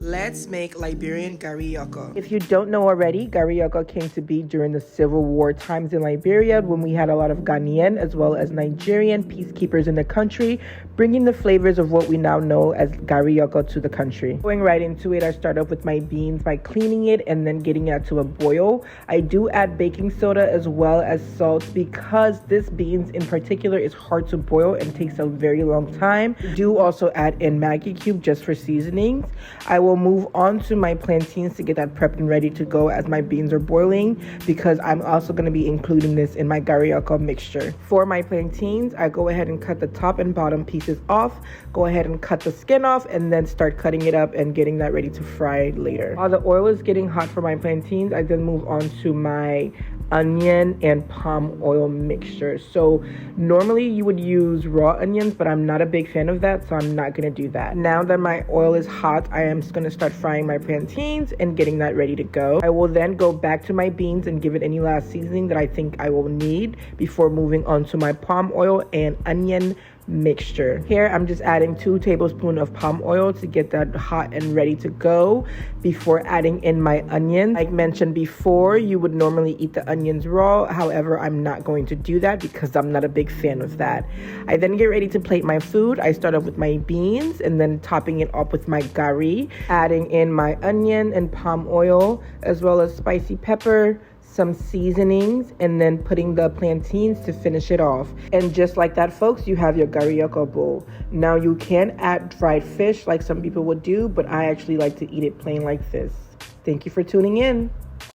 Let's make Liberian Gari Yoko. If you don't know already, Gari Yoko came to be during the Civil War times in Liberia when we had a lot of Ghanaian as well as Nigerian peacekeepers in the country, bringing the flavors of what we now know as Gari Yoko to the country. Going right into it, I start off with my beans by cleaning it and then getting it to a boil. I do add baking soda as well as salt because this beans in particular is hard to boil and takes a very long time. I do also add in Maggi cube just for seasonings. I will move on to my plantains to get that prepped and ready to go as my beans are boiling because I'm also going to be including this in my Gari Yoko mixture. For my plantains, I go ahead and cut the top and bottom pieces off, go ahead and cut the skin off, and then start cutting it up and getting that ready to fry later. While the oil is getting hot for my plantains, I then move on to my onion and palm oil mixture. So normally you would use raw onions, but I'm not a big fan of that, so I'm not going to do that. Now that my oil is hot, I am going to start frying my plantains and getting that ready to go. I will then go back to my beans and give it any last seasoning that I think I will need before moving on to my palm oil and onion mixture. Here I'm just adding 2 tablespoons of palm oil to get that hot and ready to go before adding in my onions. Like mentioned before, you would normally eat the onions raw. However, I'm not going to do that because I'm not a big fan of that. I then get ready to plate my food. I start off with my beans and then topping it up with my gari, adding in my onion and palm oil as well as spicy pepper, some seasonings, and then putting the plantains to finish it off. And just like that, folks, you have your Gari Yoko bowl. Now you can add fried fish like some people would do, but I actually like to eat it plain like this. Thank you for tuning in.